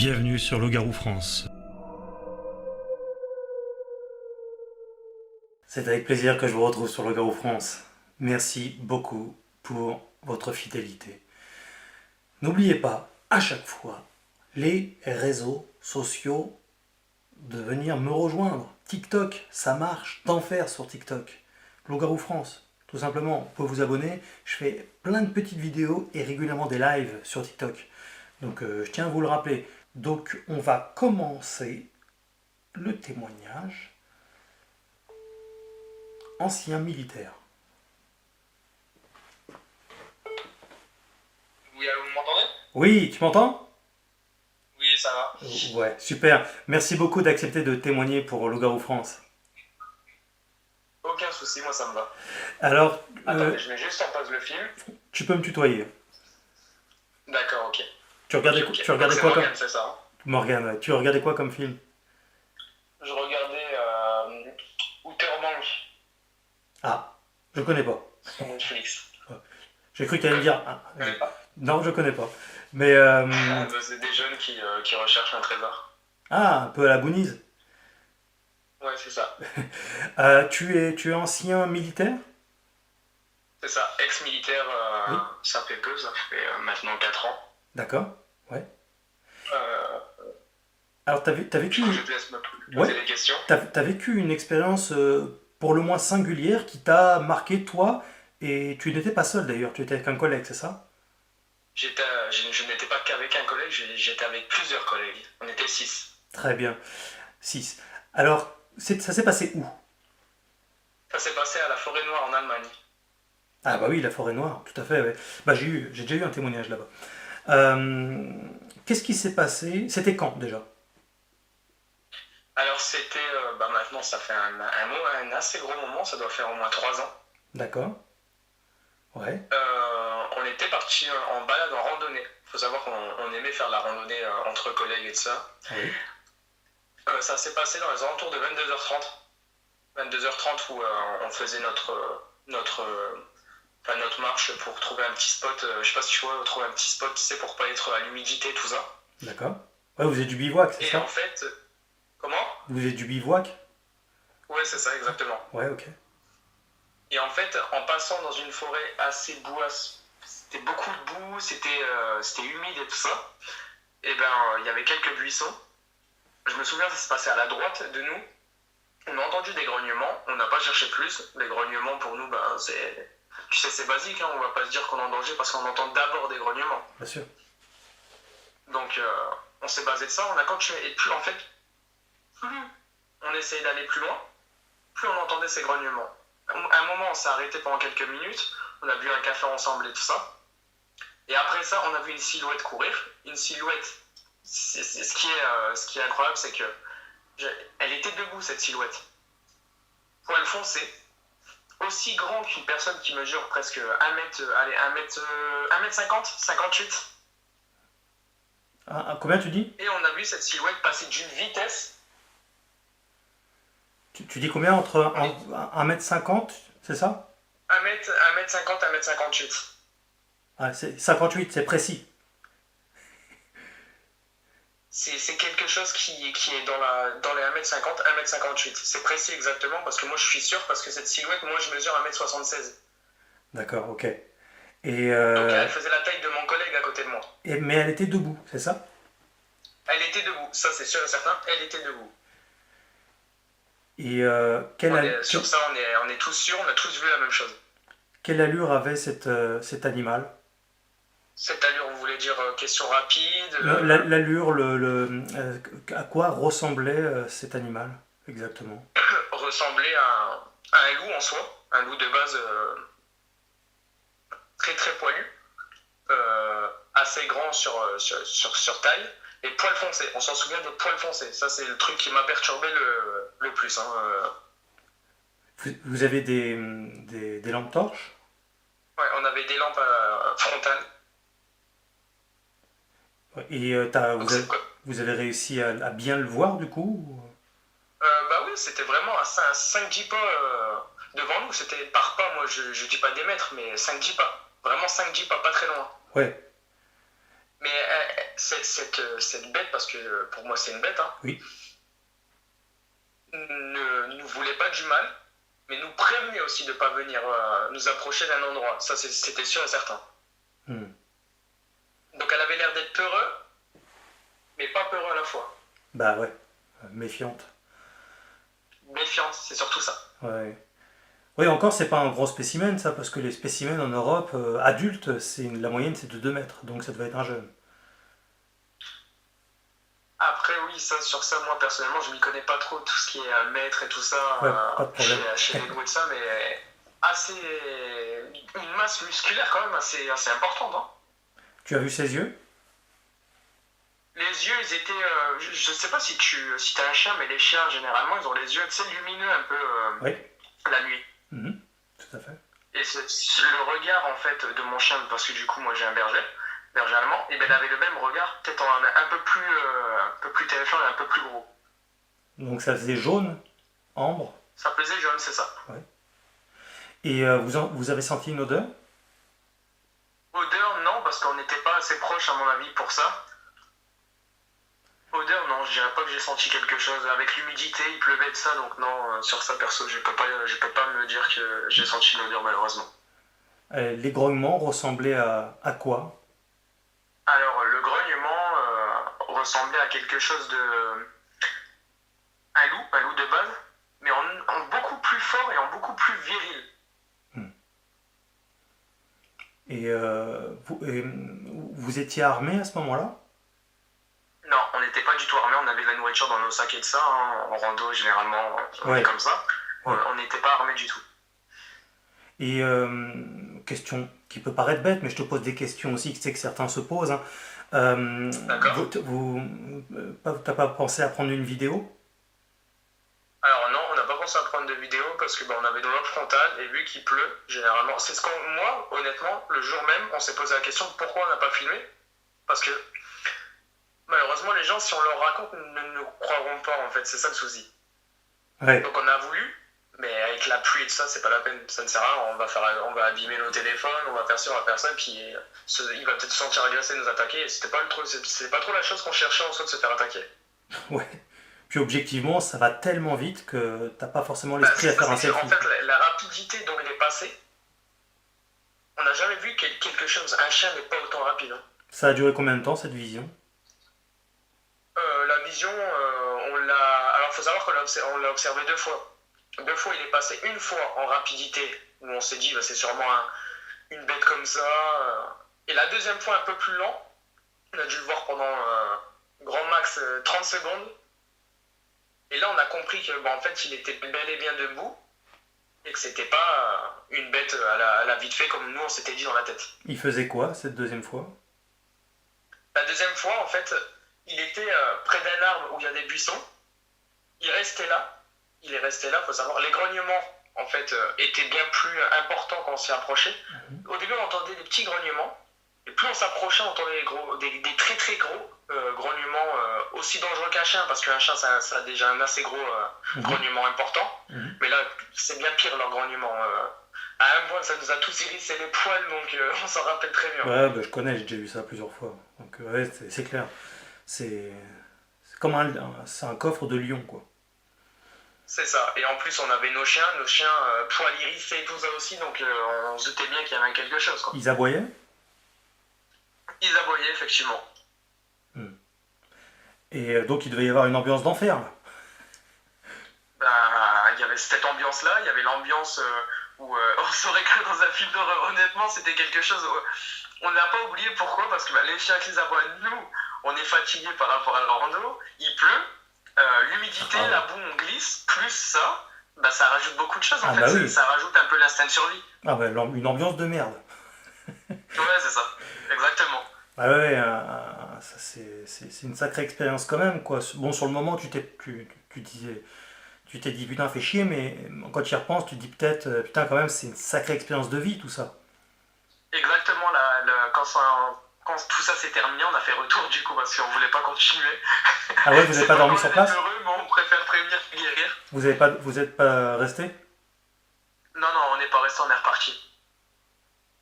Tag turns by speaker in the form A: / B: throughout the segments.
A: Bienvenue sur Loup-Garou France. C'est avec plaisir que je vous retrouve sur Loup-Garou France. Merci beaucoup pour votre fidélité. N'oubliez pas, à chaque fois, les réseaux sociaux, de venir me rejoindre. TikTok, ça marche d'enfer sur TikTok. Loup-Garou France, tout simplement, vous pouvez vous abonner. Je fais plein de petites vidéos et régulièrement des lives sur TikTok. Donc je tiens à vous le rappeler. Donc on va commencer le témoignage. Ancien militaire.
B: Oui, allô, vous m'entendez?
A: Oui, tu m'entends?
B: Oui, ça va.
A: Ouais, super. Merci beaucoup d'accepter de témoigner pour Loup-Garou France.
B: Aucun souci, moi ça me va.
A: Alors,
B: Attendez, je mets juste en pause le film.
A: tu peux me tutoyer.
B: D'accord, ok.
A: Tu regardais,
B: Ok.
A: tu regardais
B: Donc,
A: quoi
B: c'est
A: comme...
B: Morgane, c'est ça, hein?
A: Morgane, ouais. Tu regardais quoi comme film?
B: Je regardais Outer Banks
A: Ah, je connais pas.
B: sur Netflix.
A: J'ai cru que tu allais me dire... Ah,
B: Vous connaissez pas?
A: non, je connais pas. Mais...
B: Ah, bah, c'est des jeunes qui recherchent un trésor.
A: ah, un peu à la Goonies.
B: Ouais, c'est ça.
A: Tu es ancien militaire?
B: C'est ça. Ex-militaire,
A: Oui.
B: ça fait peu, ça fait maintenant 4 ans.
A: D'accord, ouais.
B: Euh,
A: Alors, t'as vécu...
B: je te laisse me poser
A: Ouais.
B: des questions.
A: T'as vécu une expérience pour le moins singulière qui t'a marqué, toi, et tu n'étais pas seul d'ailleurs, tu étais avec un collègue, c'est ça?
B: Je n'étais pas qu'avec un collègue, j'étais avec plusieurs collègues. On était 6.
A: Très bien. 6. Alors, ça s'est passé où?
B: Ça s'est passé à la Forêt Noire en Allemagne.
A: Ah bah oui, la forêt noire, tout à fait, ouais. Bah j'ai déjà eu un témoignage là-bas. Qu'est-ce qui s'est passé? C'était quand déjà?
B: Alors c'était, maintenant ça fait un assez gros moment, ça doit faire au moins 3 ans.
A: D'accord. Ouais.
B: On était parti en balade en randonnée. Il faut savoir qu'on aimait faire la randonnée entre collègues et tout ça.
A: Oui.
B: Ça s'est passé dans les alentours de 22h30. 22h30 où on faisait notre marche pour trouver un petit spot. Je sais pas si tu vois, trouver un petit spot, tu sais, pour pas être à l'humidité, tout ça.
A: D'accord. Ouais, vous êtes du bivouac, c'est
B: Et
A: ça?
B: en fait, comment?
A: Vous êtes du bivouac?
B: Ouais, c'est ça, exactement.
A: Ouais, ok.
B: Et en fait, en passant dans une forêt assez boueuse, c'était beaucoup de boue, c'était humide et tout ça, et il y avait quelques buissons. Je me souviens, ça se passait à la droite de nous. On a entendu des grognements, on n'a pas cherché plus. Les grognements, pour nous, tu sais, c'est basique, hein, on va pas se dire qu'on est en danger parce qu'on entend d'abord des grognements.
A: Bien sûr.
B: Donc, on s'est basé de ça, on a continué. Et plus, en fait, plus on essayait d'aller plus loin, plus on entendait ces grognements. À un moment, on s'est arrêté pendant quelques minutes, on a bu un café ensemble et tout ça. Et après ça, on a vu une silhouette courir. Une silhouette, ce qui est incroyable, c'est que elle était debout, cette silhouette. Poil foncé, aussi grand qu'une personne qui mesure presque 1m50, 58.
A: Combien tu dis?
B: Et on a vu cette silhouette passer d'une vitesse.
A: Tu dis combien entre 1m50, c'est ça?
B: 1m50, 1m58.
A: Ah, c'est 58, c'est précis.
B: C'est quelque chose qui est dans les 1m50, 1m58. C'est précis exactement parce que moi je suis sûr, parce que cette silhouette, moi je mesure 1m76.
A: D'accord, ok.
B: Donc elle faisait la taille de mon collègue à côté de moi.
A: Mais elle était debout, c'est ça?
B: Elle était debout, ça c'est sûr et certain, elle était debout.
A: Et
B: Sur ça, on est tous sûrs, on a tous vu la même chose.
A: quelle allure avait cet animal?
B: Cette allure, vous voulez dire question rapide?
A: L'allure, à quoi ressemblait cet animal, exactement?
B: Ressemblait à un loup en soi, un loup de base très très poilu, assez grand sur taille, et poil foncé. On s'en souvient de poil foncé. Ça, c'est le truc qui m'a perturbé le plus. Hein.
A: Vous avez des lampes torches?
B: Ouais, on avait des lampes frontales.
A: Et vous avez réussi à bien le voir du coup?
B: Oui, c'était vraiment à 5-10 pas devant nous. C'était par pas, moi je dis pas des mètres, mais 5-10 pas. Vraiment 5-10 pas, pas très loin.
A: Ouais.
B: Mais cette bête, parce que pour moi c'est une bête, hein,
A: Oui.
B: ne nous voulait pas du mal, mais nous prévenait aussi de ne pas venir nous approcher d'un endroit. Ça, c'était sûr et certain.
A: Hmm.
B: Donc elle avait l'air d'être peureux, mais pas peureux à la fois.
A: Bah ouais, méfiante.
B: Méfiante, c'est surtout ça.
A: Ouais. Oui, encore, c'est pas un gros spécimen, ça, parce que les spécimens en Europe, adultes, la moyenne c'est de 2 mètres, donc ça devait être un jeune.
B: Après, oui, ça, sur ça, moi personnellement, je m'y connais pas trop, tout ce qui est maître et tout ça,
A: Ouais, pas de problème.
B: chez les loups et tout ça, mais assez. Une masse musculaire quand même assez importante, hein.
A: Tu as vu ses yeux?
B: Les yeux, ils étaient. Je sais pas si t'as un chien, mais les chiens, généralement, ils ont les yeux, tu sais, lumineux un peu
A: Oui.
B: la nuit.
A: Mhm. Tout à fait.
B: Et le regard, en fait, de mon chien, parce que du coup, moi j'ai un berger allemand, et ben il avait le même regard, peut-être un peu plus terrifiant et un peu plus gros.
A: Donc ça faisait jaune, ambre.
B: Ça pesait jaune, c'est ça.
A: Ouais. Et vous avez senti une odeur?
B: Odeur, non, parce qu'on n'était pas assez proche, à mon avis, pour ça. Odeur, non, je dirais pas que j'ai senti quelque chose. Avec l'humidité, il pleuvait de ça, donc non, sur ça, perso, je peux pas me dire que j'ai senti une odeur, malheureusement.
A: Les grognements ressemblaient à quoi?
B: Alors, le grognement ressemblait à quelque chose de. Un loup de base, mais en beaucoup plus fort et en beaucoup plus viril.
A: Et vous étiez armé à ce moment-là?
B: Non, on n'était pas du tout armés, on avait de la nourriture dans nos sacs et de ça, hein. En rando, généralement, on
A: Ouais.
B: est comme ça.
A: Ouais.
B: On n'était pas armés du tout.
A: Et question qui peut paraître bête, mais je te pose des questions aussi, que c'est que certains se posent, hein.
B: D'accord.
A: T'as pas pensé à prendre une vidéo?
B: Alors non, on n'a pas pensé à prendre de vidéo parce que on avait de l'eau frontale et vu qu'il pleut, généralement, c'est ce qu'on, moi, honnêtement, le jour même, on s'est posé la question de pourquoi on n'a pas filmé. Parce que malheureusement, les gens, si on leur raconte, ne nous croiront pas en fait, c'est ça le souci.
A: Ouais.
B: Donc on a voulu, mais avec la pluie et tout ça, c'est pas la peine, ça ne sert à rien, on va abîmer nos téléphones, on va faire ci, on va faire ça, puis il va peut-être se sentir agressé et nous attaquer, et c'était pas trop la chose qu'on cherchait en soi de se faire attaquer.
A: Ouais. Puis objectivement, ça va tellement vite que t'as pas forcément l'esprit à faire un selfie.
B: En fait, la rapidité dont il est passé, on n'a jamais vu quelque chose, un chien n'est pas autant rapide, hein.
A: Ça a duré combien de temps cette vision?
B: La vision, on l'a. Alors, il faut savoir qu'on l'a observé 2 fois. 2 fois, il est passé une fois en rapidité, où on s'est dit, bah, c'est sûrement une bête comme ça. Et la deuxième fois, un peu plus lent, on a dû le voir pendant grand max 30 secondes. Et là, on a compris que, en fait, il était bel et bien debout, et que c'était pas une bête à la vite fait, comme nous, on s'était dit dans la tête.
A: Il faisait quoi cette deuxième fois?
B: La deuxième fois, en fait, il était près d'un arbre où il y a des buissons. Il est resté là, faut savoir. Les grognements, en fait, étaient bien plus importants quand on s'y approchait. Au début, on entendait des petits grognements, et plus on s'approchait, on entendait des très très gros grognements, aussi dangereux qu'un chien, parce qu'un chien, ça a déjà un assez gros grognement important. Mais là, c'est bien pire leur grognement. À un point, ça nous a tous hérissé les poils, donc on s'en rappelle très bien.
A: Ouais, bah, je connais, j'ai déjà vu ça plusieurs fois. Donc ouais, c'est clair. C'est comme c'est un coffre de lion, quoi.
B: C'est ça. Et en plus, on avait nos chiens poils hérissés et tout ça aussi, donc on se doutait bien qu'il y avait quelque chose, quoi.
A: Ils aboyaient?
B: Ils aboyaient, effectivement.
A: Et donc il devait y avoir une ambiance d'enfer, là.
B: Il y avait cette ambiance-là, il y avait l'ambiance où on serait cru dans un film d'horreur. Honnêtement, c'était quelque chose. On n'a pas oublié pourquoi, parce que les chiens qui aboient, nous, on est fatigués par rapport à la rando, il pleut, l'humidité, la boue, on glisse, plus ça, ça rajoute beaucoup de choses en fait.
A: Oui.
B: Ça rajoute un peu l'instinct de survie.
A: Ah bah une ambiance de merde.
B: Ouais, c'est ça, exactement.
A: Ah ouais, ça c'est une sacrée expérience quand même, quoi. Bon, sur le moment, tu t'es dit putain, fais chier, mais quand tu y repenses, tu te dis peut-être putain, quand même, c'est une sacrée expérience de vie, tout ça.
B: Exactement, quand tout ça s'est terminé, on a fait retour du coup parce qu'on voulait pas continuer.
A: Ah ouais, vous n'avez pas dormi sur place?
B: Heureux, mais on préfère prévenir que guérir.
A: Vous êtes pas resté?
B: Non, on n'est pas resté, on est reparti.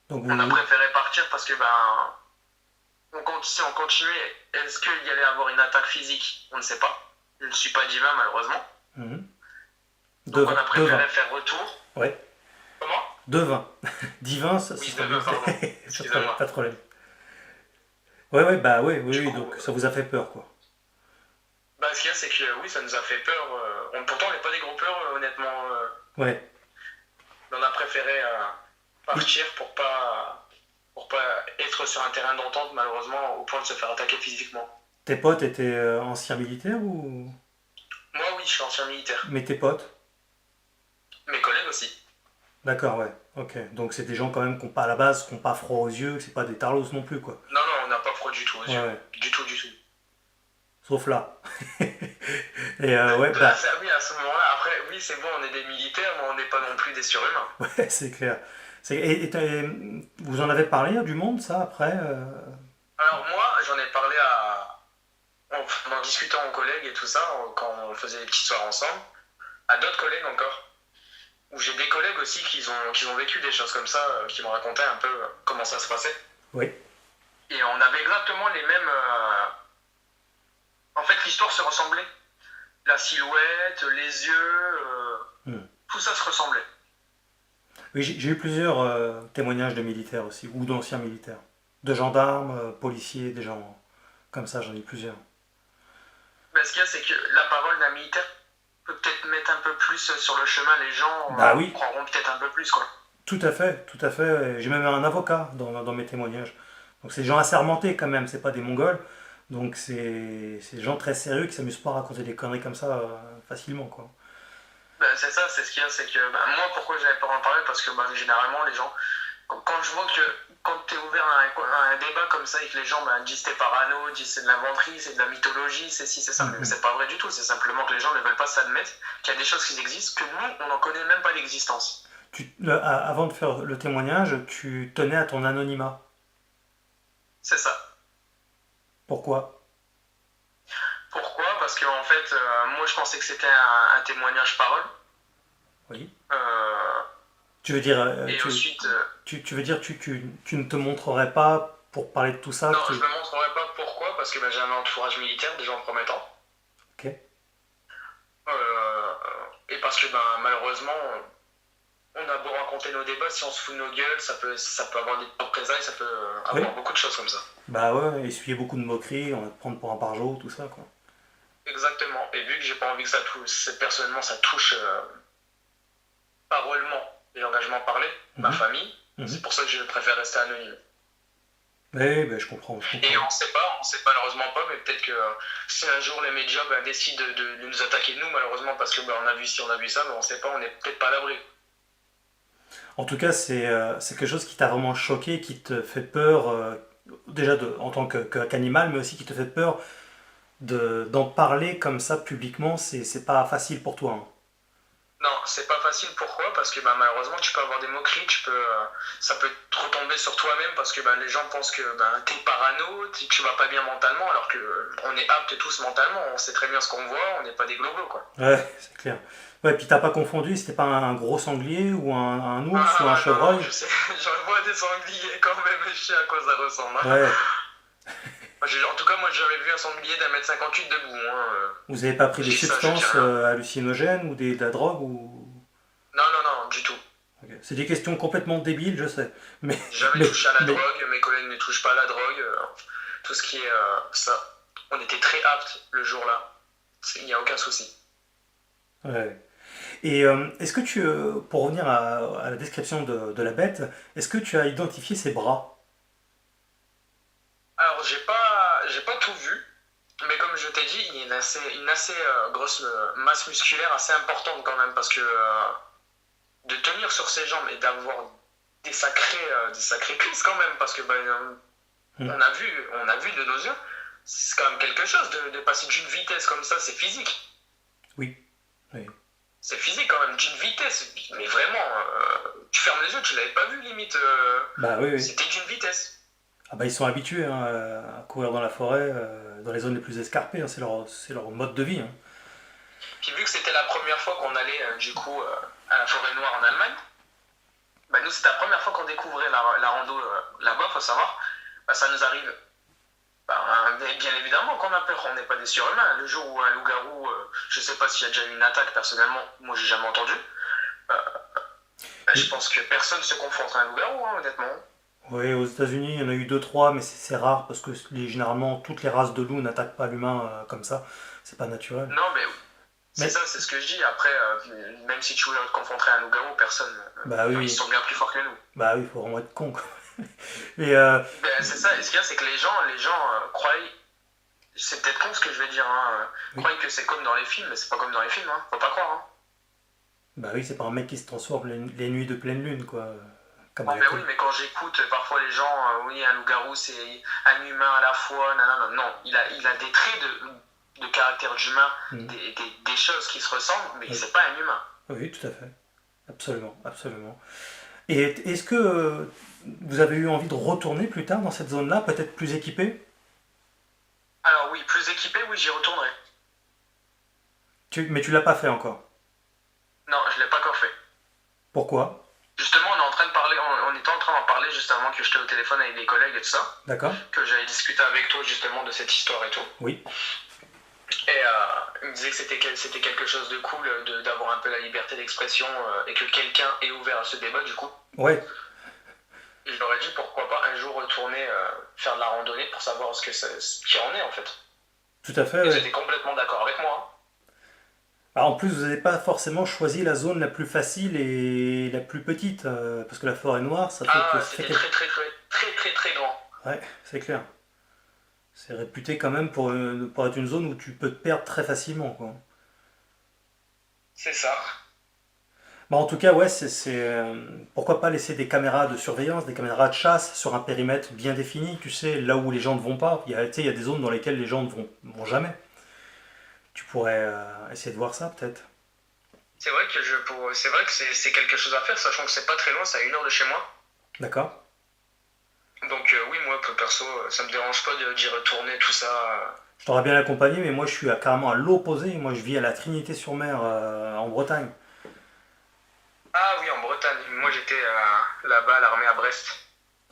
A: Donc
B: On a préféré partir parce que Si on continuait, est-ce qu'il y allait avoir une attaque physique? On ne sait pas. Je ne suis pas divin, malheureusement.
A: Mhm.
B: Donc on a préféré
A: Devin.
B: faire retour.
A: Ouais.
B: Comment?
A: Devin. Divin, ça
B: Oui,
A: sera
B: devin,
A: mieux.
B: pardon.
A: Pas,
B: Excusez-moi.
A: pas de problème. Ouais, ouais, bah oui, oui,
B: Du
A: oui,
B: coup,
A: donc ça vous a fait peur, quoi.
B: ce qu'il y a, c'est que oui, ça nous a fait peur. Pourtant, on n'est pas des gros peurs, honnêtement.
A: Ouais.
B: Mais on a préféré
A: Et
B: partir pour pas être sur un terrain d'entente, malheureusement, au point de se faire attaquer physiquement.
A: tes potes étaient anciens militaires ou...
B: Moi, oui, je suis ancien militaire.
A: Mais tes potes?
B: Mes collègues aussi.
A: D'accord, ouais. Ok. Donc c'est des gens quand même qui n'ont pas à la base, qui n'ont pas froid aux yeux, que c'est pas des tarlos non plus, quoi.
B: Non, non, on n'a pas froid du tout aux
A: Ouais,
B: yeux.
A: ouais.
B: Du tout, du tout.
A: Sauf là. Et ouais,
B: Là,
A: bah,
B: oui, à ce moment-là, après, oui, c'est bon, on est des militaires, mais on n'est pas non plus des surhumains.
A: ouais, c'est clair. Vous en avez parlé du monde, ça, après
B: Alors moi, j'en ai parlé en discutant aux collègues et tout ça, quand on faisait des petites soirées ensemble, à d'autres collègues encore. Où j'ai des collègues aussi qui ont vécu des choses comme ça, qui m'ont raconté un peu comment ça se passait.
A: Oui.
B: Et on avait exactement les mêmes... En fait, l'histoire se ressemblait. La silhouette, les yeux,
A: Hmm.
B: tout ça se ressemblait.
A: Oui, j'ai eu plusieurs témoignages de militaires aussi, ou d'anciens militaires. De gendarmes, policiers, des gens comme ça, j'en ai eu plusieurs.
B: Mais ce qu'il y a, c'est que la parole d'un militaire peut peut-être mettre un peu plus sur le chemin, les gens
A: Bah oui,
B: croiront peut-être un peu plus, quoi.
A: tout à fait, tout à fait. J'ai même un avocat dans mes témoignages. Donc c'est des gens assermentés quand même, c'est pas des Mongols. Donc c'est des gens très sérieux qui s'amusent pas à raconter des conneries comme ça facilement, quoi.
B: C'est ça, c'est ce qu'il y a, c'est que moi, pourquoi j'avais peur d'en parler? Parce que généralement, les gens, quand je vois que quand tu es ouvert à un débat comme ça et que les gens disent t'es parano, disent c'est de l'inventerie, c'est de la mythologie, c'est ci, c'est ça, mais
A: Mhm.
B: c'est pas vrai du tout, c'est simplement que les gens ne veulent pas s'admettre qu'il y a des choses qui existent que nous, on n'en connaît même pas l'existence.
A: Avant de faire le témoignage, tu tenais à ton anonymat.
B: C'est ça.
A: Pourquoi?
B: Pourquoi? Parce que en fait, moi je pensais que c'était un témoignage parole.
A: Oui.
B: Euh,
A: Tu veux dire,
B: et ensuite,
A: tu veux dire tu ne te montrerais pas pour parler de tout ça
B: non, je ne me montrerai pas pourquoi, parce que j'ai un entourage militaire déjà en premier temps.
A: Ok.
B: Et parce que malheureusement, on a beau raconter nos débats, si on se fout de nos gueules, ça peut avoir des représailles, ça peut
A: Oui.
B: avoir beaucoup de choses comme ça.
A: Bah ouais, essuyer beaucoup de moqueries, on va te prendre pour un barjot, tout ça, quoi.
B: Exactement. Et vu que j'ai pas envie que ça touche, personnellement, ça touche parolement les engagements parlés, ma
A: Mhm.
B: famille,
A: Mhm.
B: c'est pour ça que je préfère rester anonyme.
A: Oui, bah, je comprends, je
B: Et
A: comprends.
B: on sait malheureusement pas, mais peut-être que si un jour les médias décident de nous attaquer nous, malheureusement, parce que on a vu ci, on a vu ça, mais on sait pas, on est peut-être pas à l'abri.
A: En tout cas, c'est quelque chose qui t'a vraiment choqué, qui te fait peur, déjà en tant qu'animal, mais aussi qui te fait peur d'en parler comme ça publiquement, c'est pas facile pour toi, hein.
B: Non, c'est pas facile. Pourquoi? Parce que malheureusement, tu peux avoir des moqueries, ça peut te retomber sur toi-même parce que les gens pensent que t'es parano, tu vas pas bien mentalement, alors que on est aptes tous mentalement, on sait très bien ce qu'on voit, on n'est pas des globaux, quoi.
A: Ouais, c'est clair. Ouais, puis t'as pas confondu, c'était pas un gros sanglier ou un ours ou un
B: Non, non,
A: chevreuil?
B: je sais, j'en vois des sangliers quand même, et je sais à quoi ça ressemble, hein.
A: Ouais.
B: En tout cas, moi, j'avais vu un sanglier d'1,58 m debout, hein.
A: Vous avez pas pris
B: Je
A: des
B: dis ça, je dis
A: substances
B: rien.
A: hallucinogènes ou de la drogue ou...
B: Non, non, non, du tout.
A: Ok. C'est des questions complètement débiles, je sais. Mais,
B: Jamais
A: mais,
B: touché à la
A: mais,
B: drogue, mes collègues ne touchent pas à la drogue, tout ce qui est ça. On était très aptes le jour-là, il n'y a aucun souci.
A: ouais. Et est-ce que pour revenir à la description de la bête, est-ce que tu as identifié ses bras?
B: Alors, j'ai pas tout vu, mais comme je t'ai dit, il y a une assez grosse masse musculaire assez importante quand même, parce que de tenir sur ses jambes et d'avoir des sacrés cuisses quand même, parce que
A: Hmm.
B: on a vu de nos yeux, c'est quand même quelque chose de passer d'une vitesse comme ça, c'est physique.
A: Oui. Oui.
B: C'est physique quand même, d'une vitesse, mais vraiment, tu fermes les yeux, tu l'avais pas vu limite,
A: Bah oui, oui.
B: c'était d'une vitesse.
A: Ah bah ils sont habitués hein, à courir dans la forêt, dans les zones les plus escarpées, hein, c'est leur mode de vie, hein.
B: Puis vu que c'était la première fois qu'on allait à la forêt noire en Allemagne, nous c'était la première fois qu'on découvrait la rando là-bas, faut savoir, ça nous arrive Bien évidemment qu'on a peur, on n'est pas des surhumains. Le jour où un loup-garou, je sais pas s'il y a déjà eu une attaque personnellement, moi j'ai jamais entendu. Euh, je pense que personne se confronterait à un loup-garou, hein, honnêtement.
A: Oui, aux États-Unis, il y en a eu deux, trois, mais c'est rare parce que généralement toutes les races de loups n'attaquent pas l'humain comme ça. C'est pas naturel.
B: Non, mais c'est
A: Mais
B: ça, c'est ce que je dis. Après, même si tu voulais te confronter à un loup-garou, personne.
A: bah oui,
B: Enfin, ils
A: oui.
B: sont bien plus forts que nous.
A: Bah oui, faut vraiment être con, quoi. Mais
B: C'est ça, et ce qu'il y a, c'est que les gens croient. C'est peut-être con ce que je vais dire, hein,
A: oui.
B: croient que c'est comme dans les films, mais c'est pas comme dans les films, hein. Faut pas croire, hein.
A: Bah oui, c'est pas un mec qui se transforme les nuits de pleine lune, quoi. Comme
B: Oh,
A: à
B: mais oui,
A: l'époque.
B: mais quand j'écoute parfois les gens, oui, un loup-garou c'est un humain à la fois, nanana. Non, il a des traits de caractère d'humain,
A: Hmm.
B: des choses qui se ressemblent, mais
A: Oui.
B: c'est pas un humain.
A: Oui, tout à fait. Absolument, absolument. Et est-ce que vous avez eu envie de retourner plus tard dans cette zone-là, peut-être plus équipé?
B: Alors oui, plus équipé, oui, j'y retournerai.
A: Mais tu l'as pas fait encore.
B: Non, je l'ai pas encore fait.
A: Pourquoi?
B: Justement, on est en train de parler, on était en train d'en parler juste avant que j'étais au téléphone avec des collègues et tout ça,
A: D'accord?
B: que j'avais discuté avec toi justement de cette histoire et tout.
A: Oui.
B: Et il me disait que c'était quelque chose de cool d'avoir un peu la liberté d'expression et que quelqu'un est ouvert à ce débat du coup.
A: Ouais,
B: Et je leur ai dit pourquoi pas un jour retourner faire de la randonnée pour savoir ce qu'il en est en fait.
A: tout à fait,
B: Et ils
A: ouais.
B: étaient complètement d'accord avec moi, hein.
A: Alors, en plus, vous n'avez pas forcément choisi la zone la plus facile et la plus petite, parce que la forêt noire,
B: Ah,
A: ça fait
B: c'était
A: quelque...
B: très très très très très très grand.
A: Ouais, c'est clair. C'est réputé quand même pour être une zone où tu peux te perdre très facilement, quoi.
B: C'est ça.
A: Bah, en tout cas, ouais, pourquoi pas laisser des caméras de surveillance, des caméras de chasse sur un périmètre bien défini, tu sais, là où les gens ne vont pas. Tu sais, il y a des zones dans lesquelles les gens ne vont jamais. Tu pourrais essayer de voir ça, peut-être.
B: C'est vrai que c'est quelque chose à faire, sachant que c'est pas très loin, c'est à 1 heure de chez moi.
A: D'accord?
B: Donc oui, moi perso, ça me dérange pas d'y retourner, tout ça.
A: Je t'aurais bien accompagné, mais moi, je suis carrément à l'opposé. Moi, je vis à la Trinité-sur-Mer, en Bretagne.
B: Ah oui, en Bretagne. Moi j'étais là-bas à l'armée à Brest.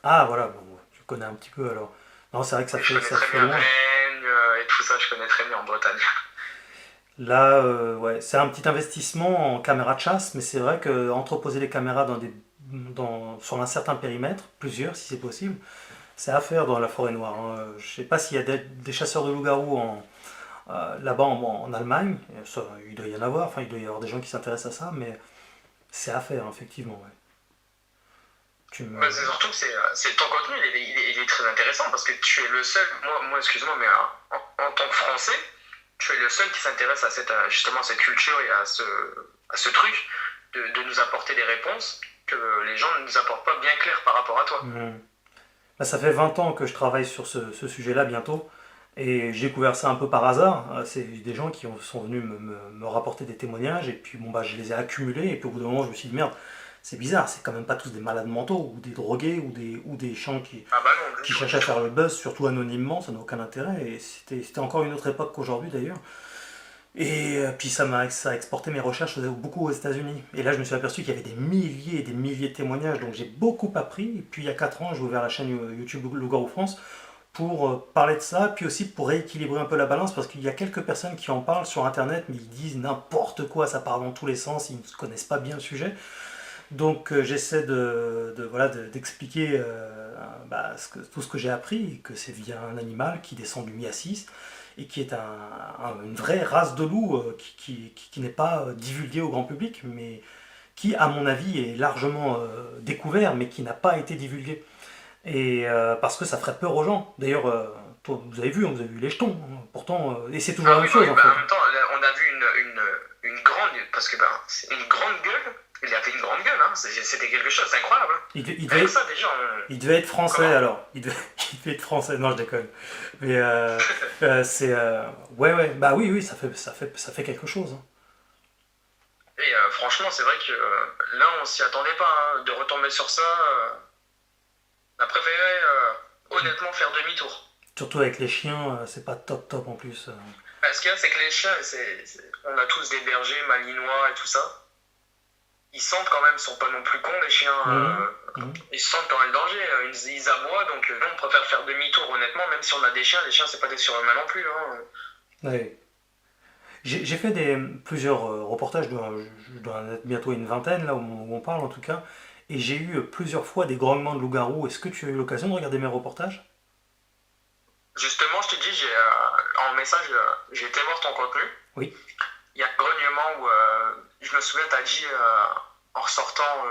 A: Ah, voilà, bon, je connais un petit peu, alors. Non, c'est vrai que
B: Oui, je connais
A: ça
B: très
A: fait
B: bien
A: loin.
B: Rennes et tout ça, je connais très bien en Bretagne.
A: Là, ouais, c'est un petit investissement en caméra de chasse, mais c'est vrai que entreposer les caméras sur un certain périmètre, plusieurs si c'est possible, c'est à faire dans la forêt noire, hein. Je sais pas s'il y a des chasseurs de loups-garous là-bas en Allemagne. Il doit y en avoir, enfin il doit y avoir des gens qui s'intéressent à ça, mais c'est à faire, effectivement. Ouais. Tu me...
B: Bah, c'est surtout que ton contenu, il est très intéressant parce que tu es le seul, moi excuse-moi, mais en tant que Français, tu es le seul qui s'intéresse à justement à cette culture et à ce truc de nous apporter des réponses que les gens ne nous apportent pas bien claires par rapport à toi.
A: Mhm. Bah, ça fait 20 ans que je travaille sur ce sujet-là bientôt. Et j'ai découvert ça un peu par hasard. C'est des gens qui sont venus me rapporter des témoignages. Et puis bon, bah, je les ai accumulés. Et puis au bout d'un moment, je me suis dit, merde, c'est bizarre. C'est quand même pas tous des malades mentaux ou des drogués ou des gens
B: Ah bah non, du
A: qui
B: tout,
A: cherchent
B: du
A: à
B: tout.
A: faire le buzz, surtout anonymement. Ça n'a aucun intérêt. Et c'était encore une autre époque qu'aujourd'hui d'ailleurs. Et puis ça a exporté mes recherches beaucoup aux États-Unis. Et là, je me suis aperçu qu'il y avait des milliers et des milliers de témoignages. Donc j'ai beaucoup appris. Et puis il y a 4 ans, j'ai ouvert la chaîne YouTube Loup-Garou France pour parler de ça, puis aussi pour rééquilibrer un peu la balance, parce qu'il y a quelques personnes qui en parlent sur Internet, mais ils disent n'importe quoi, ça part dans tous les sens, ils ne connaissent pas bien le sujet. Donc j'essaie voilà, d'expliquer bah, tout ce que j'ai appris, que c'est via un animal qui descend du Miasis, et qui est une vraie race de loup qui n'est pas divulguée au grand public, mais qui, à mon avis, est largement découvert, mais qui n'a pas été divulgué. Et parce que ça ferait peur aux gens. D'ailleurs, vous avez vu, hein, vous avez vu les jetons, hein. Pourtant, et c'est toujours
B: Ah
A: la
B: oui,
A: même
B: bah
A: chose
B: oui,
A: en
B: bah
A: fait.
B: en même temps, là, on a vu une grande, parce que ben, c'est une grande gueule, il avait une grande gueule, hein. C'était quelque chose d'incroyable, hein.
A: Il
B: Rien
A: devait,
B: que ça déjà,
A: il devait être français
B: comment?
A: alors. Il devait être français. Non, je déconne. Mais c'est ouais, ouais. Bah oui, oui, ça fait quelque chose, hein.
B: Et franchement, c'est vrai que là, on s'y attendait pas, hein, de retomber sur ça. On a préféré honnêtement faire demi-tour.
A: Surtout avec les chiens, c'est pas top top en plus.
B: Ce qu'il y a, c'est que les chiens, on a tous des bergers malinois et tout ça. Ils sentent quand même, ils sont pas non plus cons, les chiens.
A: Mhm. Mhm.
B: ils se sentent dans le danger, ils aboient, donc nous on préfère faire demi-tour honnêtement, même si on a des chiens, les chiens c'est pas des surhumains non plus. Hein.
A: Ouais. J'ai fait plusieurs reportages, je dois en être bientôt une vingtaine, là où on parle en tout cas, et j'ai eu plusieurs fois des grognements de loups-garous. Est-ce que tu as eu l'occasion de regarder mes reportages?
B: Justement, je te dis, en message, j'ai été voir ton contenu.
A: Oui.
B: Il y a un grognement où je me souviens, t'as dit en ressortant,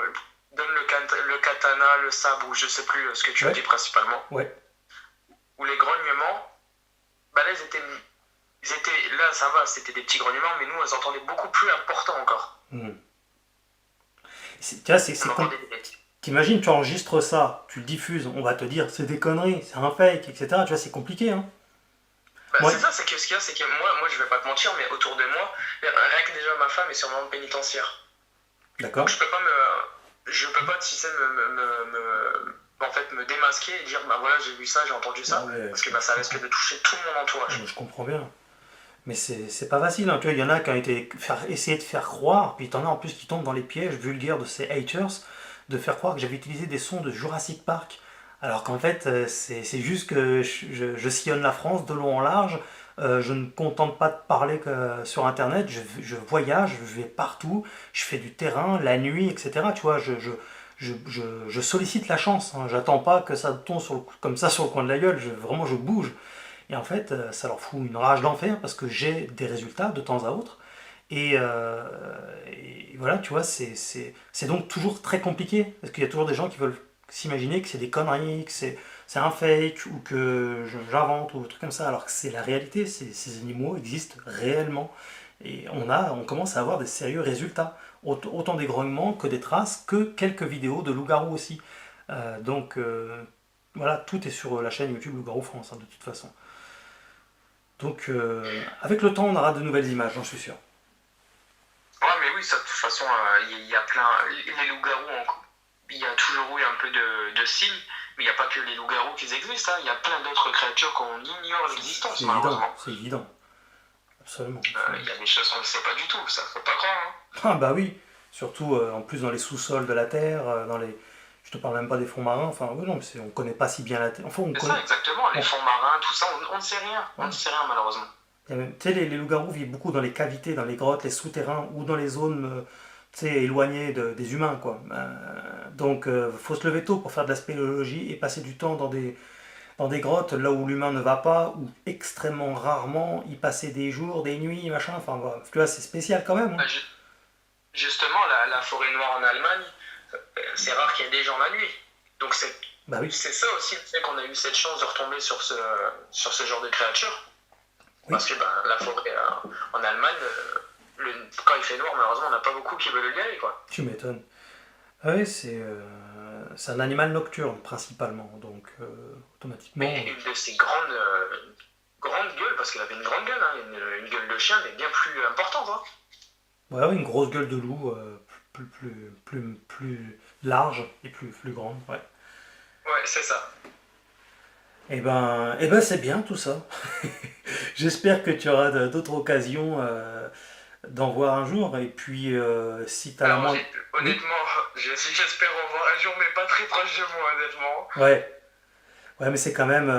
B: donne le katana, le sabre, ou je sais plus ce que tu as
A: Ouais.
B: dit principalement.
A: Ouais.
B: Où les grognements, bah là ils étaient, là ça va, c'était des petits grognements, mais nous on les entendait beaucoup plus importants encore.
A: Hmm. Tu vois,
B: On entendait des.
A: t'imagines, tu enregistres ça, tu le diffuses, on va te dire c'est des conneries, c'est un fake, etc. Tu vois, c'est compliqué, hein.
B: Bah,
A: Moi,
B: c'est ça, c'est que ce qu'il y a, c'est que moi je vais pas te mentir, mais autour de moi, rien que déjà ma femme est sur mon pénitentiaire. Donc
A: d'accord.
B: je peux pas, tu sais, en fait, me démasquer et dire, bah voilà, j'ai vu ça, j'ai entendu
A: Ah
B: ça,
A: ouais,
B: parce que bah,
A: je
B: ça risque
A: comprends.
B: de toucher tout mon
A: Ah, mais
B: entourage.
A: je comprends bien. Mais c'est pas facile, hein. Tu vois, il y en a qui ont essayé de faire croire, puis t'en as en plus qui tombent dans les pièges vulgaires de ces haters, de faire croire que j'avais utilisé des sons de Jurassic Park, alors qu'en fait, c'est juste que je sillonne la France de long en large, je ne contente pas de parler que sur Internet, je voyage, je vais partout, je fais du terrain, la nuit, etc. Tu vois, je sollicite la chance, hein. J'attends pas que ça tombe comme ça sur le coin de la gueule, vraiment je bouge. Et en fait, ça leur fout une rage d'enfer parce que j'ai des résultats de temps à autre. Et voilà, tu vois, c'est donc toujours très compliqué parce qu'il y a toujours des gens qui veulent s'imaginer que c'est des conneries, que c'est un fake ou que j'invente ou des trucs comme ça, alors que c'est la réalité, ces animaux existent réellement. Et on commence à avoir des sérieux résultats. Autant des grognements que des traces, que quelques vidéos de loups-garous aussi. Voilà, tout est sur la chaîne YouTube Loup-garou France, hein, de toute façon. Donc, avec le temps, on aura de nouvelles images, j'en suis sûr.
B: Ouais, mais oui, ça, de toute façon, il y a plein. Les loups-garous, il y a toujours eu un peu de signes, mais il n'y a pas que les loups-garous qui existent, hein. Il y a plein d'autres créatures qu'on ignore l'existence,
A: C'est évident,
B: malheureusement.
A: c'est évident. Absolument, absolument.
B: Il y a des choses qu'on ne sait pas du tout, ça, faut pas croire. Hein.
A: Ah bah oui, surtout en plus dans les sous-sols de la Terre, Je te parle même pas des fonds marins, enfin oui, non, mais on connaît pas si bien la Terre. Enfin, on
B: C'est
A: connaît.
B: ça, exactement, les
A: on-
B: fonds marins, tout ça, on ne sait rien. On
A: ouais.
B: ne sait rien, malheureusement.
A: Tu sais, les loups-garous vivent beaucoup dans les cavités, dans les grottes, les souterrains ou dans les zones tu sais, éloignées des humains, quoi. Donc, faut se lever tôt pour faire de la spéléologie et passer du temps dans des grottes là où l'humain ne va pas, ou extrêmement rarement, y passer des jours, des nuits, machin. Enfin, voilà. Tu vois, c'est spécial quand même, hein.
B: Justement, la forêt noire en Allemagne, c'est rare qu'il y ait des gens la nuit. Donc
A: Bah oui,
B: c'est ça aussi le fait qu'on a eu cette chance de retomber sur ce genre de créature.
A: oui,
B: Parce que ben, la forêt en Allemagne, quand il fait noir, malheureusement, on n'a pas beaucoup qui veulent y aller, quoi.
A: tu m'étonnes. Ah oui, c'est un animal nocturne principalement, donc automatiquement.
B: Mais une de ces grandes gueules, parce qu'il avait une grande gueule, hein, une gueule de chien, mais bien plus importante. Hein.
A: Ouais, ouais, une grosse gueule de loup, plus large et plus grande, ouais.
B: Ouais, c'est ça.
A: Eh ben c'est bien tout ça. J'espère que tu auras d'autres occasions d'en voir un jour. Et puis, si tu as la
B: Alors,
A: moindre. Oui.
B: honnêtement, j'espère en voir un jour, mais pas très proche de moi, honnêtement.
A: Ouais. Ouais, mais c'est quand même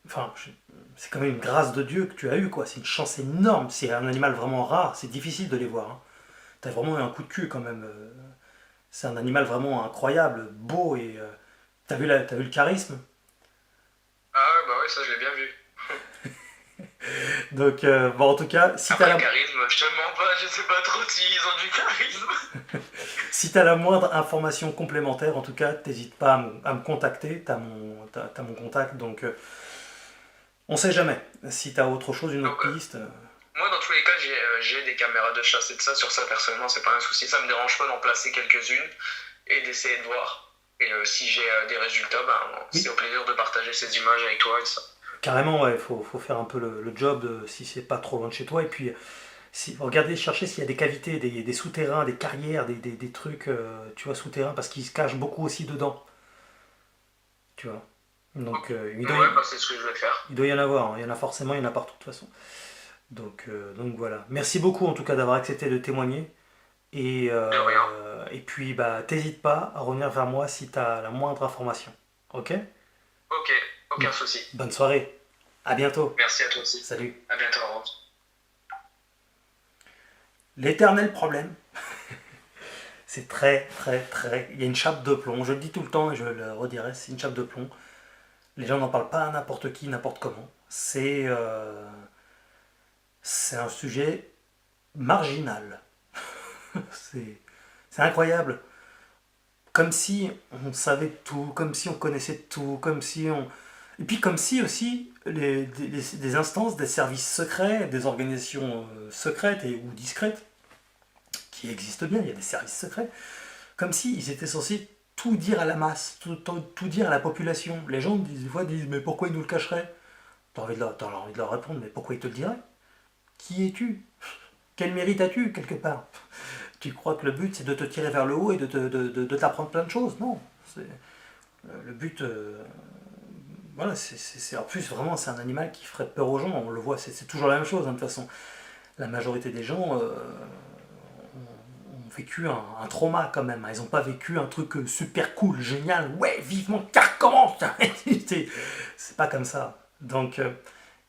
A: enfin, c'est quand même une grâce de Dieu que tu as eue, quoi. C'est une chance énorme. C'est un animal vraiment rare. C'est difficile de les voir, hein. T'as vraiment eu un coup de cul quand même. C'est un animal vraiment incroyable, beau et t'as vu le charisme.
B: Ah ouais, bah ouais, ça je l'ai bien vu.
A: Donc, bon, en tout cas,
B: Après, le charisme, je te mens pas, je sais pas trop s'ils ont du charisme.
A: si t'as la moindre information complémentaire, en tout cas, t'hésites pas à me contacter. T'as mon contact, donc on sait jamais. Si t'as autre chose, une autre
B: Donc,
A: piste.
B: moi, dans tous les cas, j'ai des caméras de chasse et de ça. Sur ça, personnellement, c'est pas un souci. Ça me dérange pas d'en placer quelques-unes et d'essayer de voir. Et si j'ai des résultats, ben, c'est
A: Oui,
B: au plaisir de partager ces images avec toi et ça.
A: carrément, ouais, faut faire un peu le job si c'est pas trop loin de chez toi. Et puis, si, regardez, cherchez s'il y a des cavités, des souterrains, des carrières, des trucs, tu vois, souterrains, parce qu'ils se cachent beaucoup aussi dedans, tu vois. Donc,
B: Ouais, bah, c'est ce que je vais faire.
A: il doit y en avoir, hein. Il y en a forcément, il y en a partout de toute façon. Donc voilà. Merci beaucoup en tout cas d'avoir accepté de témoigner.
B: De rien.
A: Et puis, bah, t'hésites pas à revenir vers moi si tu as la moindre information. Ok?
B: Ok, aucun souci.
A: Bonne soirée. À bientôt.
B: Merci à toi aussi.
A: Salut.
B: À bientôt, au revoir.
A: L'éternel problème, c'est très, très, très... Il y a une chape de plomb. Je le dis tout le temps et je le redirai, c'est une chape de plomb. Les gens n'en parlent pas à n'importe qui, n'importe comment. C'est un sujet marginal. C'est c'est incroyable. Comme si on savait tout, comme si on connaissait tout, comme si on... Et puis comme si aussi des instances, des services secrets, des organisations secrètes ou discrètes, qui existent bien, il y a des services secrets, comme s'ils étaient censés tout dire à la masse, tout dire à la population. Les gens des fois disent mais pourquoi ils nous le cacheraient? T'as envie de leur répondre mais pourquoi ils te le diraient? Qui es-tu? Quel mérite as-tu quelque part? Tu crois que le but c'est de te tirer vers le haut et de t'apprendre plein de choses? Non. Le but, voilà, en plus vraiment c'est un animal qui ferait peur aux gens, on le voit, c'est toujours la même chose hein, de toute façon. La majorité des gens ont vécu un trauma quand même, ils n'ont pas vécu un truc super cool, génial, ouais, vivement, car commence. C'est pas comme ça. Donc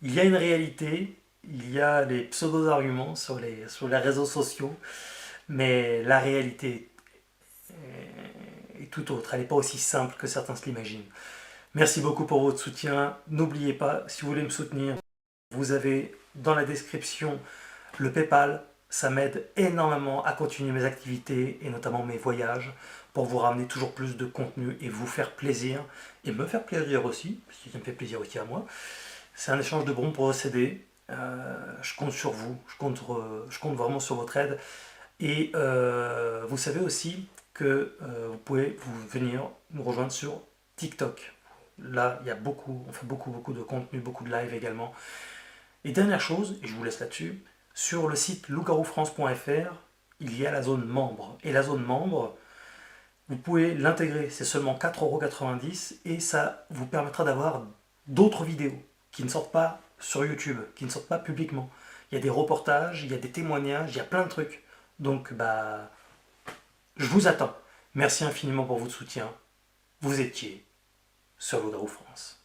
A: il y a une réalité, il y a les pseudo-arguments sur les réseaux sociaux, mais la réalité est tout autre, elle n'est pas aussi simple que certains se l'imaginent. Merci beaucoup pour votre soutien. N'oubliez pas, si vous voulez me soutenir, vous avez dans la description le PayPal. Ça m'aide énormément à continuer mes activités et notamment mes voyages pour vous ramener toujours plus de contenu et vous faire plaisir et me faire plaisir aussi, parce que ça me fait plaisir aussi à moi. C'est un échange de bons procédés. Je compte sur vous, je compte vraiment sur votre aide. Et vous savez aussi que vous pouvez venir nous rejoindre sur TikTok. Là, il y a on fait beaucoup de contenu, beaucoup de live également. Et dernière chose, et je vous laisse là-dessus, sur le site lougaroufrance.fr, il y a la zone membre. Et la zone membre, vous pouvez l'intégrer, c'est seulement 4,90 € et ça vous permettra d'avoir d'autres vidéos qui ne sortent pas sur YouTube, qui ne sortent pas publiquement. Il y a des reportages, il y a des témoignages, il y a plein de trucs. Donc, bah, je vous attends. Merci infiniment pour votre soutien. Vous étiez sur Lougarou France.